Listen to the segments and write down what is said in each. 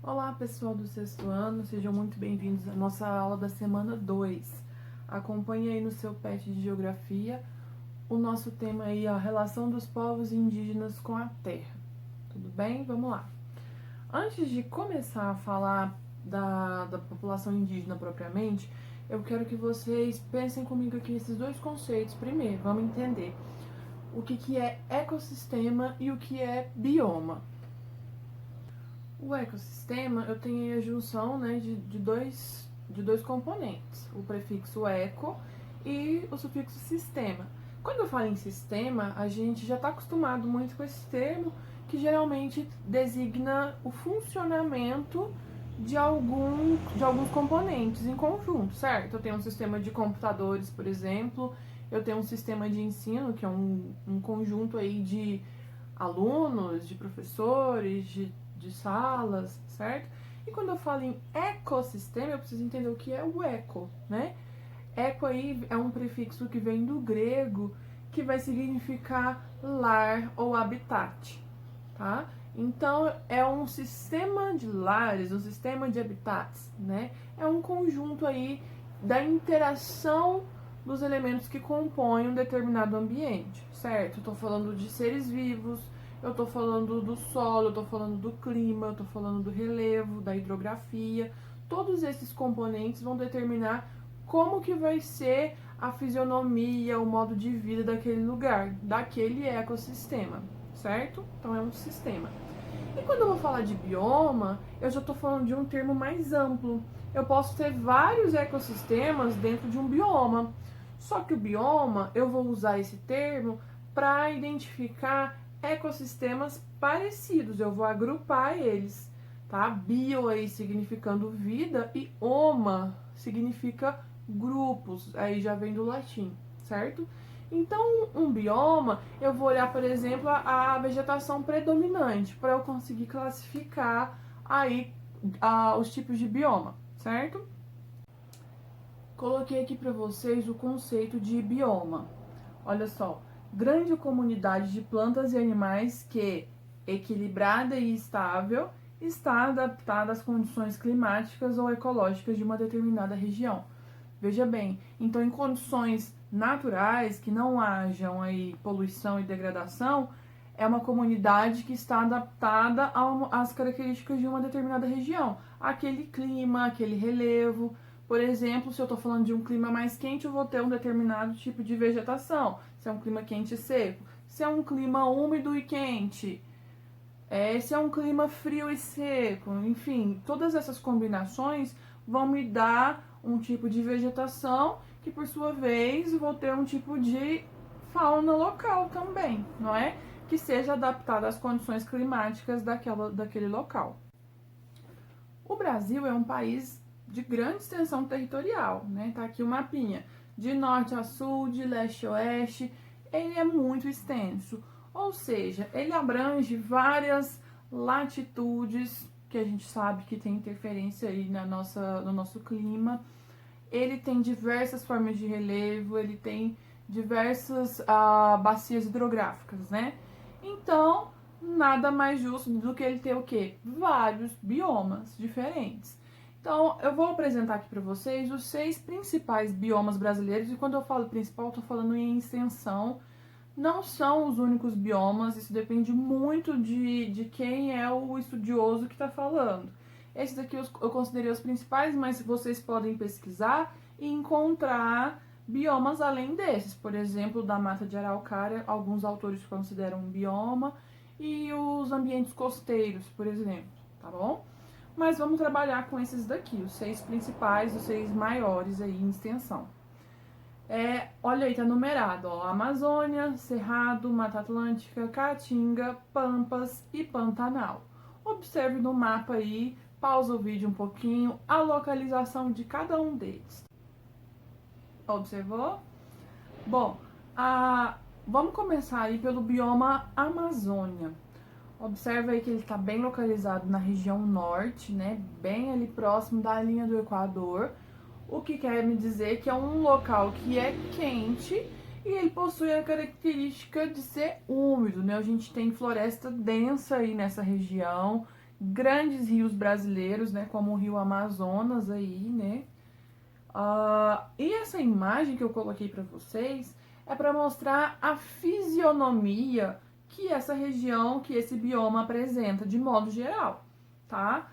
Olá, pessoal do sexto ano, sejam muito bem-vindos à nossa aula da semana 2. Acompanhe aí no seu PET de Geografia o nosso tema aí, a relação dos povos indígenas com a terra. Tudo bem? Vamos lá. Antes de começar a falar da população indígena propriamente, eu quero que vocês pensem comigo aqui esses dois conceitos. Primeiro, vamos entender o que é ecossistema e o que é bioma. O ecossistema, eu tenho a junção, né, de dois componentes, o prefixo eco e o sufixo sistema. Quando eu falo em sistema, a gente já está acostumado muito com esse termo, que geralmente designa o funcionamento de alguns componentes em conjunto, certo? Eu tenho um sistema de computadores, por exemplo, eu tenho um sistema de ensino, que é um conjunto aí de alunos, de professores, de salas, certo? E quando eu falo em ecossistema, eu preciso entender o que é o eco, né? Eco aí é um prefixo que vem do grego, que vai significar lar ou habitat, tá? Então, é um sistema de lares, um sistema de habitats, né? É um conjunto aí da interação dos elementos que compõem um determinado ambiente, certo? Eu tô falando de seres vivos, eu tô falando do solo, eu tô falando do clima, eu tô falando do relevo, da hidrografia. Todos esses componentes vão determinar como que vai ser a fisionomia, o modo de vida daquele lugar, daquele ecossistema, certo? Então é um sistema. E quando eu vou falar de bioma, eu já estou falando de um termo mais amplo. Eu posso ter vários ecossistemas dentro de um bioma. Só que o bioma, eu vou usar esse termo para identificar ecossistemas parecidos. Eu vou agrupar eles, tá? Bio aí significando vida e oma significa grupos. Aí já vem do latim, certo? Então, um bioma, eu vou olhar, por exemplo, a vegetação predominante para eu conseguir classificar aí os tipos de bioma, certo? Coloquei aqui para vocês o conceito de bioma. Olha só, grande comunidade de plantas e animais que, equilibrada e estável, está adaptada às condições climáticas ou ecológicas de uma determinada região. Veja bem, então em condições naturais, que não hajam aí poluição e degradação, é uma comunidade que está adaptada às características de uma determinada região, aquele clima, aquele relevo. Por exemplo, se eu estou falando de um clima mais quente, eu vou ter um determinado tipo de vegetação. Se é um clima quente e seco. Se é um clima úmido e quente. Se é um clima frio e seco. Enfim, todas essas combinações vão me dar um tipo de vegetação que, por sua vez, vou ter um tipo de fauna local também, não é? Que seja adaptada às condições climáticas daquele local. O Brasil é um país de grande extensão territorial, né? Tá aqui o mapinha. De norte a sul, de leste a oeste, ele é muito extenso. Ou seja, ele abrange várias latitudes, que a gente sabe que tem interferência aí no nosso clima. Ele tem diversas formas de relevo, ele tem diversas bacias hidrográficas, né? Então, nada mais justo do que ele ter o quê? Vários biomas diferentes. Então, eu vou apresentar aqui para vocês os 6 principais biomas brasileiros, e quando eu falo principal, eu tô falando em extensão. Não são os únicos biomas, isso depende muito de quem é o estudioso que está falando. Esses aqui eu considerei os principais, mas vocês podem pesquisar e encontrar biomas além desses. Por exemplo, da Mata de Araucária, alguns autores consideram um bioma, e os ambientes costeiros, por exemplo, tá bom? Mas vamos trabalhar com esses daqui, os 6 principais, os 6 maiores aí em extensão. Olha aí, tá numerado, ó, Amazônia, Cerrado, Mata Atlântica, Caatinga, Pampas e Pantanal. Observe no mapa aí, pausa o vídeo um pouquinho, a localização de cada um deles. Observou? Bom, vamos começar aí pelo bioma Amazônia. Observe aí que ele está bem localizado na região norte, né? Bem ali próximo da linha do Equador. O que quer me dizer que é um local que é quente e ele possui a característica de ser úmido, né? A gente tem floresta densa aí nessa região, grandes rios brasileiros, né, como o Rio Amazonas aí, né. E essa imagem que eu coloquei para vocês é para mostrar a fisionomia que essa região, que esse bioma apresenta de modo geral, tá?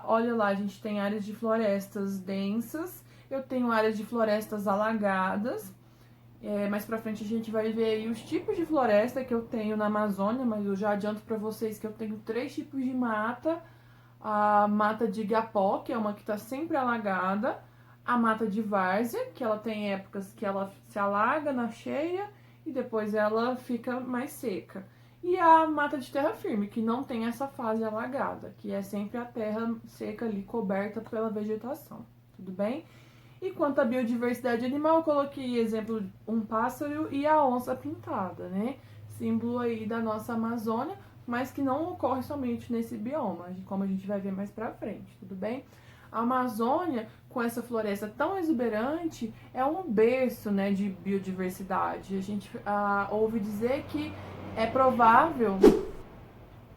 Olha lá, a gente tem áreas de florestas densas, eu tenho áreas de florestas alagadas. Mais pra frente a gente vai ver aí os tipos de floresta que eu tenho na Amazônia, mas eu já adianto pra vocês que eu tenho 3 tipos de mata. A mata de igapó, que é uma que tá sempre alagada. A mata de várzea, que ela tem épocas que ela se alaga na cheia e depois ela fica mais seca. E a mata de terra firme, que não tem essa fase alagada, que é sempre a terra seca ali, coberta pela vegetação. Tudo bem? E quanto à biodiversidade animal, eu coloquei exemplo um pássaro e a onça pintada, né? Símbolo aí da nossa Amazônia, mas que não ocorre somente nesse bioma, como a gente vai ver mais pra frente, tudo bem? A Amazônia, com essa floresta tão exuberante, é um berço, né, de biodiversidade. A gente ouve dizer que é provável...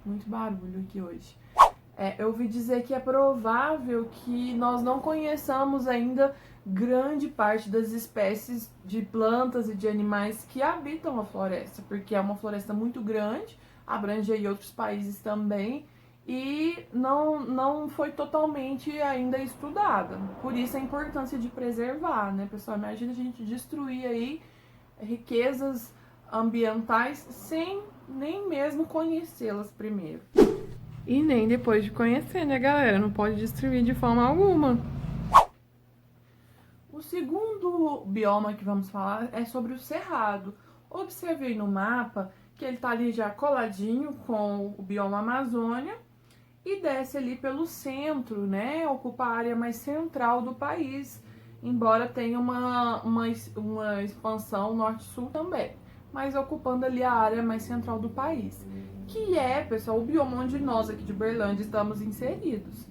Muito barulho aqui hoje. Eu ouvi dizer que é provável que nós não conheçamos ainda grande parte das espécies de plantas e de animais que habitam a floresta, porque é uma floresta muito grande, abrange aí outros países também, e não foi totalmente ainda estudada. Por isso a importância de preservar, né, pessoal? Imagina a gente destruir aí riquezas ambientais sem nem mesmo conhecê-las primeiro. E nem depois de conhecer, né, galera? Não pode destruir de forma alguma. O segundo bioma que vamos falar é sobre o cerrado. Observei no mapa que ele tá ali já coladinho com o bioma Amazônia e desce ali pelo centro, né? Ocupa a área mais central do país, embora tenha uma expansão norte-sul também, mas ocupando ali a área mais central do país, que é, pessoal, o bioma onde nós aqui de Uberlândia estamos inseridos.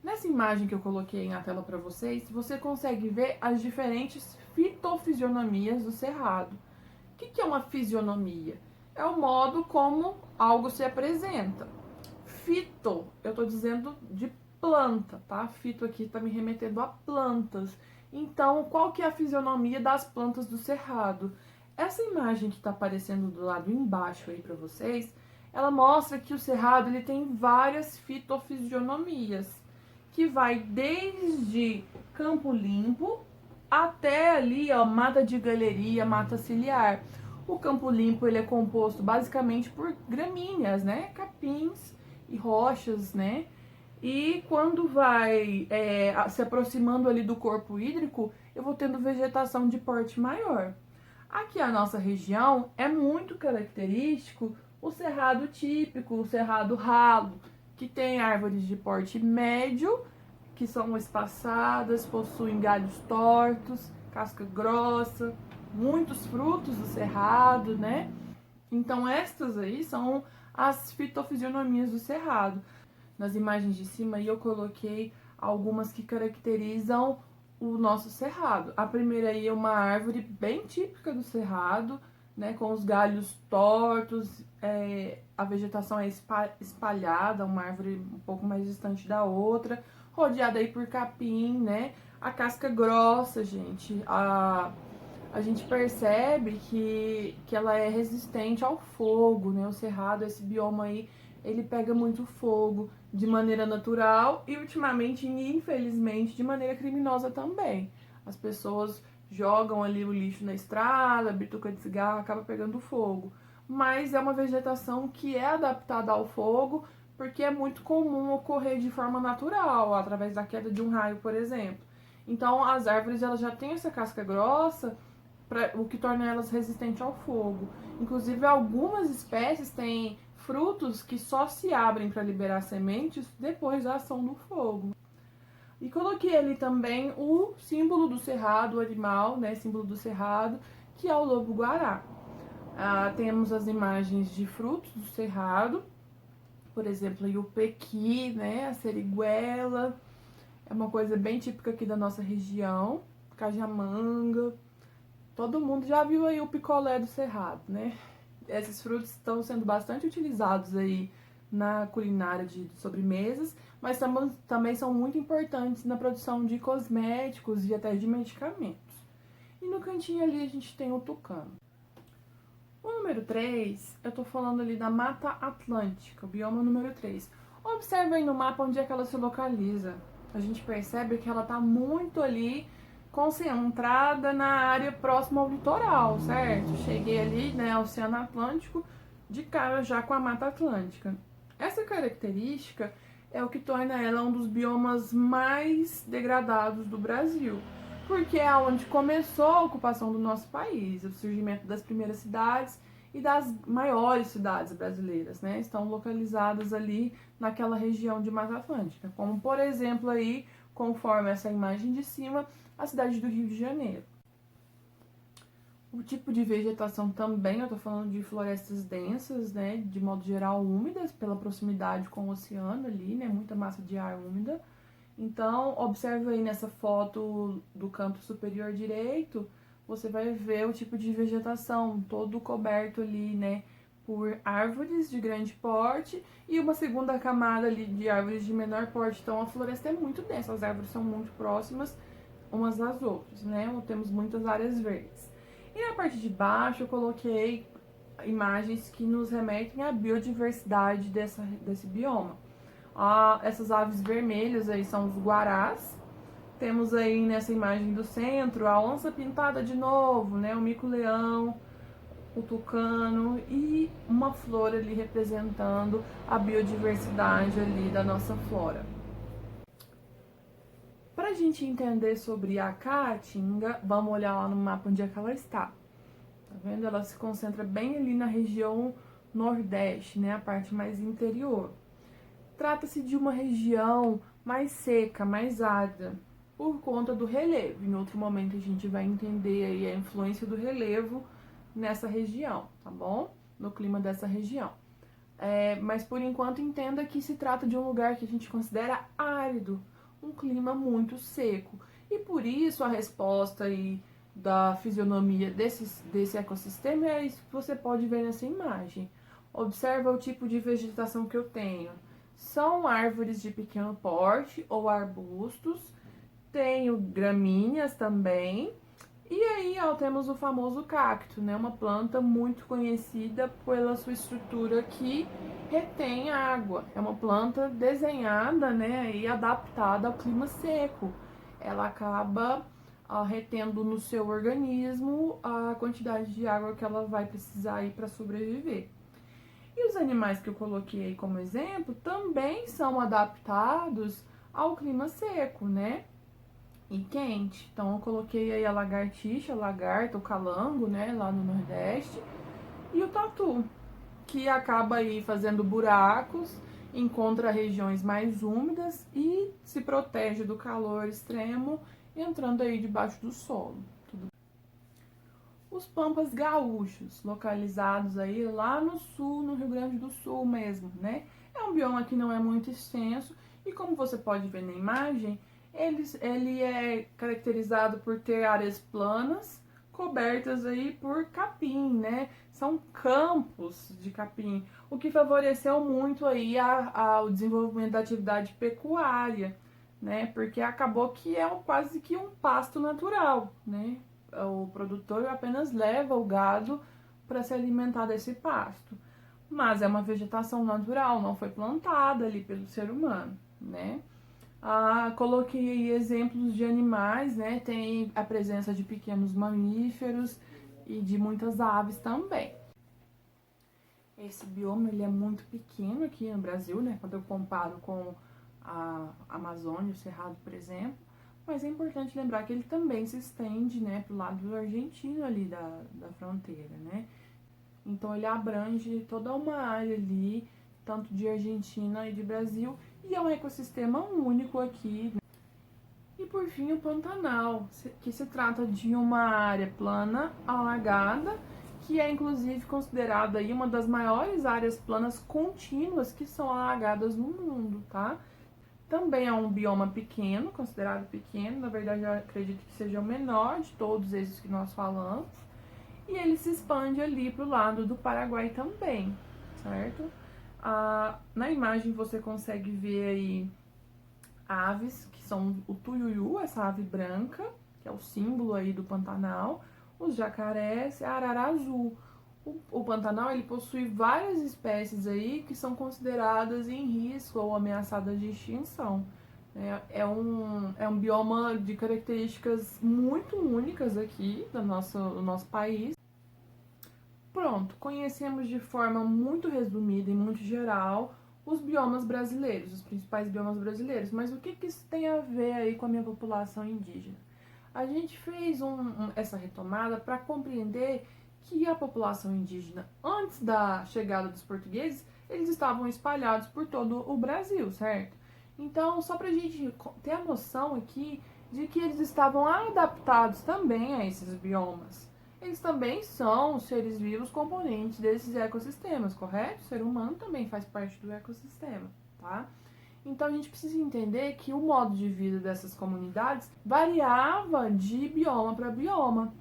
Nessa imagem que eu coloquei na tela para vocês, você consegue ver as diferentes fitofisionomias do cerrado. O que é uma fisionomia? É o modo como algo se apresenta. Fito, eu estou dizendo de planta, tá? Fito aqui está me remetendo a plantas. Então, qual que é a fisionomia das plantas do cerrado? Essa imagem que está aparecendo do lado embaixo aí para vocês, ela mostra que o cerrado ele tem várias fitofisionomias, que vai desde campo limpo até ali, ó, mata de galeria, mata ciliar. O campo limpo ele é composto basicamente por gramíneas, né? Capins e rochas, né? E quando vai se aproximando ali do corpo hídrico, eu vou tendo vegetação de porte maior. Aqui a nossa região é muito característico o cerrado típico, o cerrado ralo, que tem árvores de porte médio, que são espaçadas, possuem galhos tortos, casca grossa, muitos frutos do cerrado, né? Então estas aí são as fitofisionomias do cerrado. Nas imagens de cima aí eu coloquei algumas que caracterizam o nosso cerrado. A primeira aí é uma árvore bem típica do cerrado, né, com os galhos tortos, a vegetação é espalhada, uma árvore um pouco mais distante da outra, rodeada aí por capim, né? A casca grossa, gente, a gente percebe que ela é resistente ao fogo, né? O cerrado, esse bioma aí, ele pega muito fogo de maneira natural e ultimamente, infelizmente, de maneira criminosa também. As pessoas jogam ali o lixo na estrada, bituca de cigarro, acaba pegando fogo. Mas é uma vegetação que é adaptada ao fogo, porque é muito comum ocorrer de forma natural, através da queda de um raio, por exemplo. Então, as árvores elas já têm essa casca grossa, o que torna elas resistentes ao fogo. Inclusive, algumas espécies têm frutos que só se abrem para liberar sementes depois da ação do fogo. E coloquei ali também o símbolo do cerrado, o animal, né, símbolo do cerrado, que é o lobo-guará. Temos as imagens de frutos do cerrado, por exemplo, aí o pequi, né, a seriguela, é uma coisa bem típica aqui da nossa região, cajamanga. Todo mundo já viu aí o picolé do cerrado, né? Esses frutos estão sendo bastante utilizados aí na culinária de sobremesas, mas também são muito importantes na produção de cosméticos e até de medicamentos. E no cantinho ali a gente tem o tucano. O número 3, eu tô falando ali da Mata Atlântica, o bioma número 3. Observe aí no mapa onde é que ela se localiza. A gente percebe que ela tá muito ali concentrada na área próxima ao litoral, certo? Cheguei ali, né, Oceano Atlântico, de cara já com a Mata Atlântica. Essa característica é o que torna ela um dos biomas mais degradados do Brasil, porque é onde começou a ocupação do nosso país, o surgimento das primeiras cidades e das maiores cidades brasileiras, né? Estão localizadas ali naquela região de Mata Atlântica, como por exemplo aí, conforme essa imagem de cima, a cidade do Rio de Janeiro. O tipo de vegetação também, eu tô falando de florestas densas, né, de modo geral úmidas, pela proximidade com o oceano ali, né, muita massa de ar úmida. Então, observe aí nessa foto do canto superior direito, você vai ver o tipo de vegetação, todo coberto ali, né, por árvores de grande porte e uma segunda camada ali de árvores de menor porte. Então, a floresta é muito densa, as árvores são muito próximas umas das outras, né, temos muitas áreas verdes. E na parte de baixo eu coloquei imagens que nos remetem à biodiversidade desse bioma. Essas aves vermelhas aí são os guarás. Temos aí nessa imagem do centro a onça pintada de novo, né? O mico-leão, o tucano e uma flor ali representando a biodiversidade ali da nossa flora. Para a gente entender sobre a caatinga, vamos olhar lá no mapa onde é que ela está. Tá vendo? Ela se concentra bem ali na região nordeste, né? A parte mais interior. Trata-se de uma região mais seca, mais árida, por conta do relevo. Em outro momento a gente vai entender aí a influência do relevo nessa região, tá bom? No clima dessa região. Mas por enquanto entenda que se trata de um lugar que a gente considera árido, um clima muito seco. E por isso a resposta aí da fisionomia desse ecossistema é isso que você pode ver nessa imagem. Observa o tipo de vegetação que eu tenho. São árvores de pequeno porte ou arbustos, tenho gramíneas também, e aí ó, temos o famoso cacto, né? Uma planta muito conhecida pela sua estrutura que retém água. É uma planta desenhada, né, e adaptada ao clima seco. Ela acaba retendo no seu organismo a quantidade de água que ela vai precisar aí para sobreviver. E os animais que eu coloquei aí como exemplo também são adaptados ao clima seco, né? E quente. Então eu coloquei aí a lagartixa, a lagarta, o calango, né, lá no Nordeste, e o tatu, que acaba aí fazendo buracos, encontra regiões mais úmidas e se protege do calor extremo, entrando aí debaixo do solo. Os pampas gaúchos, localizados aí lá no sul, no Rio Grande do Sul mesmo, né? É um bioma que não é muito extenso e, como você pode ver na imagem, ele é caracterizado por ter áreas planas cobertas aí por capim, né? São campos de capim, o que favoreceu muito aí o desenvolvimento da atividade pecuária, né? Porque acabou que é quase que um pasto natural, né? O produtor apenas leva o gado para se alimentar desse pasto. Mas é uma vegetação natural, não foi plantada ali pelo ser humano, né? Coloquei aí exemplos de animais, né? Tem a presença de pequenos mamíferos e de muitas aves também. Esse bioma ele é muito pequeno aqui no Brasil, né? Quando eu comparo com a Amazônia, o Cerrado, por exemplo. Mas é importante lembrar que ele também se estende, né, pro lado argentino ali da fronteira, né? Então ele abrange toda uma área ali, tanto de Argentina e de Brasil, e é um ecossistema único aqui, né? E por fim o Pantanal, que se trata de uma área plana, alagada, que é inclusive considerada aí uma das maiores áreas planas contínuas que são alagadas no mundo, tá? Também é um bioma pequeno, considerado pequeno, na verdade eu acredito que seja o menor de todos esses que nós falamos. E ele se expande ali para o lado do Paraguai também, certo? Na imagem você consegue ver aí aves, que são o tuiuiu, essa ave branca, que é o símbolo aí do Pantanal, os jacarés e a arara azul. O Pantanal ele possui várias espécies aí que são consideradas em risco ou ameaçadas de extinção. É um bioma de características muito únicas aqui do nosso país. Pronto, conhecemos de forma muito resumida e muito geral os biomas brasileiros, os principais biomas brasileiros. Mas o que isso tem a ver aí com a minha população indígena? A gente fez essa retomada para compreender que a população indígena, antes da chegada dos portugueses, eles estavam espalhados por todo o Brasil, certo? Então, só para a gente ter a noção aqui de que eles estavam adaptados também a esses biomas. Eles também são seres vivos componentes desses ecossistemas, correto? O ser humano também faz parte do ecossistema, tá? Então a gente precisa entender que o modo de vida dessas comunidades variava de bioma para bioma.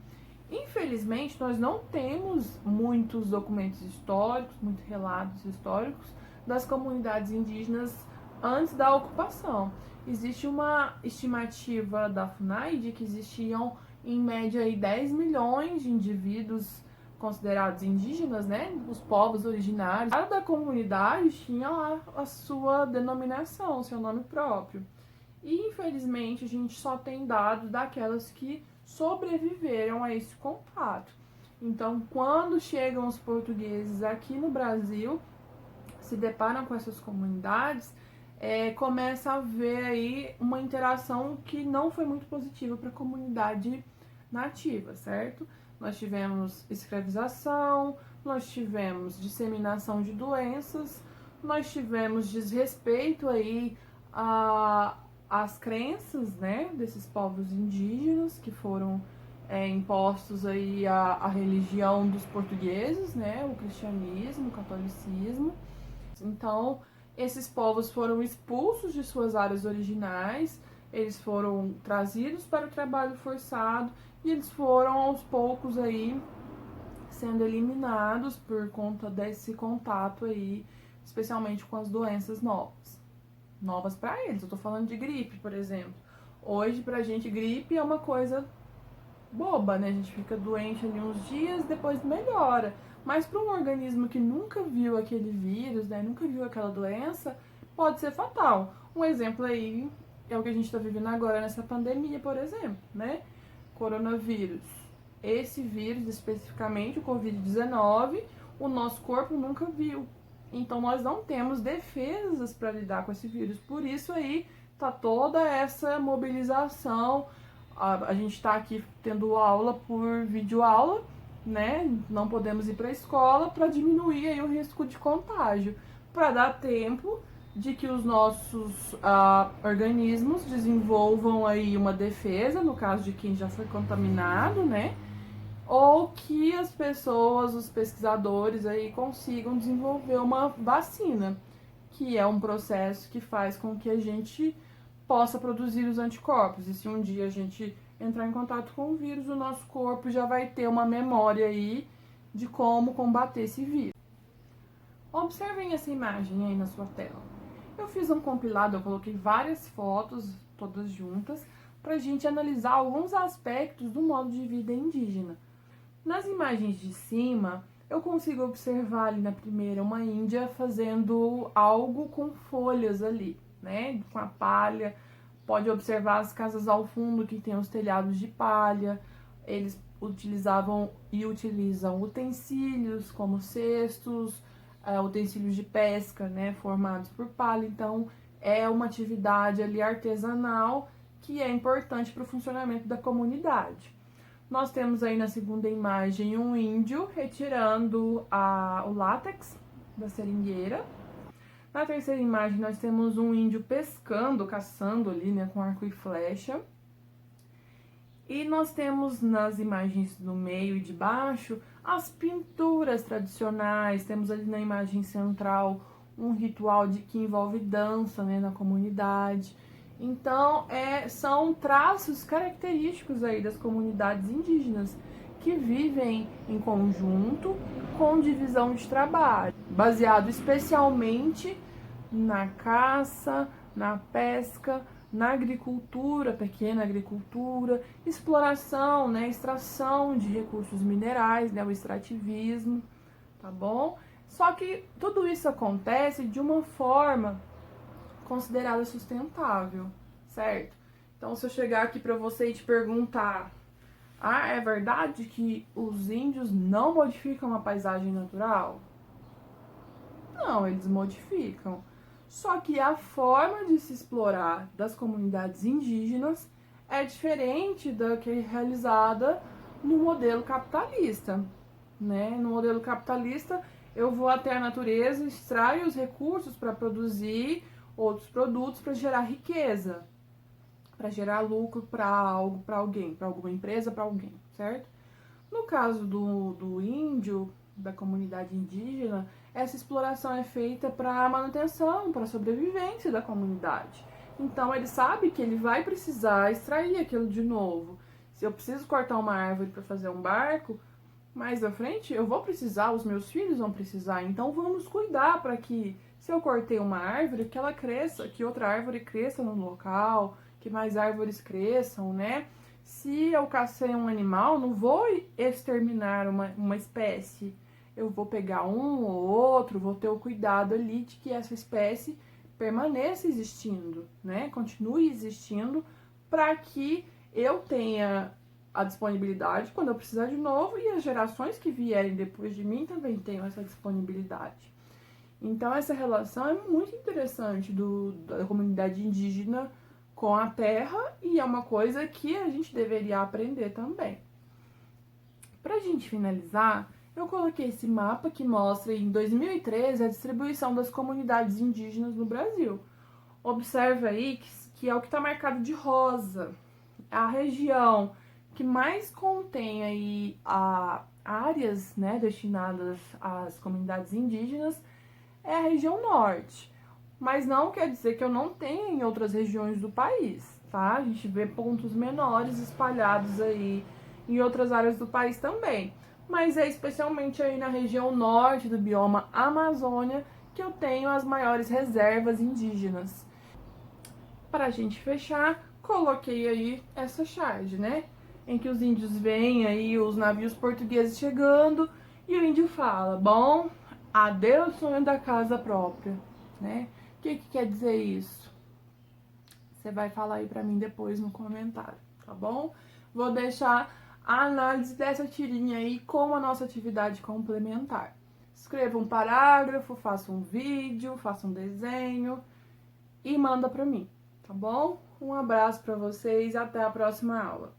Infelizmente, nós não temos muitos documentos históricos, muitos relatos históricos das comunidades indígenas antes da ocupação. Existe uma estimativa da FUNAI de que existiam em média aí 10 milhões de indivíduos considerados indígenas, né? Os povos originários. Cada comunidade tinha lá a sua denominação, o seu nome próprio. E infelizmente a gente só tem dados daquelas que sobreviveram a esse contato. Então, quando chegam os portugueses aqui no Brasil, se deparam com essas comunidades, começa a haver aí uma interação que não foi muito positiva para a comunidade nativa, certo? Nós tivemos escravização, nós tivemos disseminação de doenças, nós tivemos desrespeito aí às crenças, né, desses povos indígenas que foram impostos aí a religião dos portugueses, né, o cristianismo, o catolicismo. Então, esses povos foram expulsos de suas áreas originais, eles foram trazidos para o trabalho forçado e eles foram aos poucos aí sendo eliminados por conta desse contato aí, especialmente com as doenças novas para eles. Eu tô falando de gripe, por exemplo. Hoje pra gente gripe é uma coisa boba, né? A gente fica doente ali uns dias, depois melhora. Mas para um organismo que nunca viu aquele vírus, né, nunca viu aquela doença, pode ser fatal. Um exemplo aí é o que a gente está vivendo agora nessa pandemia, por exemplo, né? Coronavírus. Esse vírus, especificamente o Covid-19, o nosso corpo nunca viu. Então nós não temos defesas para lidar com esse vírus. Por isso aí tá toda essa mobilização. A gente está aqui tendo aula por videoaula, né? Não podemos ir para a escola para diminuir aí o risco de contágio, para dar tempo de que os nossos organismos desenvolvam aí uma defesa, no caso de quem já foi contaminado, né? Ou que as pessoas, os pesquisadores aí consigam desenvolver uma vacina, que é um processo que faz com que a gente possa produzir os anticorpos. E se um dia a gente entrar em contato com o vírus, o nosso corpo já vai ter uma memória aí de como combater esse vírus. Observem essa imagem aí na sua tela. Eu fiz um compilado, eu coloquei várias fotos, todas juntas, para a gente analisar alguns aspectos do modo de vida indígena. Nas imagens de cima, eu consigo observar ali na primeira uma índia fazendo algo com folhas ali, né, com a palha. Pode observar as casas ao fundo que tem os telhados de palha. Eles utilizavam e utilizam utensílios como cestos, utensílios de pesca, né, formados por palha. Então, é uma atividade ali artesanal que é importante para o funcionamento da comunidade. Nós temos aí na segunda imagem um índio retirando o látex da seringueira. Na terceira imagem nós temos um índio pescando, caçando ali, né, com arco e flecha. E nós temos nas imagens do meio e de baixo as pinturas tradicionais. Temos ali na imagem central um ritual que envolve dança, né, na comunidade. Então, são traços característicos aí das comunidades indígenas que vivem em conjunto com divisão de trabalho, baseado especialmente na caça, na pesca, na agricultura, pequena agricultura, exploração, né, extração de recursos minerais, né, o extrativismo, tá bom? Só que tudo isso acontece de uma forma considerada sustentável, certo? Então, se eu chegar aqui para você e te perguntar: ah, é verdade que os índios não modificam a paisagem natural? Não, eles modificam. Só que a forma de se explorar das comunidades indígenas é diferente da que é realizada no modelo capitalista, né? No modelo capitalista, eu vou até a natureza, extraio os recursos para produzir outros produtos para gerar riqueza, para gerar lucro para algo, para alguém, para alguma empresa, para alguém, certo? No caso do índio, da comunidade indígena, essa exploração é feita para manutenção, para sobrevivência da comunidade. Então ele sabe que ele vai precisar extrair aquilo de novo. Se eu preciso cortar uma árvore para fazer um barco, mais à frente eu vou precisar, os meus filhos vão precisar. Então vamos cuidar para que, se eu cortei uma árvore, que ela cresça, que outra árvore cresça no local, que mais árvores cresçam, né? Se eu cacei um animal, não vou exterminar uma espécie. Eu vou pegar um ou outro, vou ter o cuidado ali de que essa espécie permaneça existindo, né? Continue existindo para que eu tenha a disponibilidade quando eu precisar de novo e as gerações que vierem depois de mim também tenham essa disponibilidade. Então essa relação é muito interessante da comunidade indígena com a terra e é uma coisa que a gente deveria aprender também. Pra gente finalizar, eu coloquei esse mapa que mostra em 2013 a distribuição das comunidades indígenas no Brasil. Observa aí que é o que está marcado de rosa. A região que mais contém aí áreas, né, destinadas às comunidades indígenas é a região norte. Mas não quer dizer que eu não tenha em outras regiões do país, tá? A gente vê pontos menores espalhados aí em outras áreas do país também. Mas é especialmente aí na região norte do bioma Amazônia que eu tenho as maiores reservas indígenas. Para a gente fechar, coloquei aí essa charge, né? Em que os índios veem aí os navios portugueses chegando e o índio fala: bom, adeus sonho da casa própria, né? O que quer dizer isso? Você vai falar aí pra mim depois no comentário, tá bom? Vou deixar a análise dessa tirinha aí como a nossa atividade complementar. Escreva um parágrafo, faça um vídeo, faça um desenho e manda pra mim, tá bom? Um abraço pra vocês e até a próxima aula.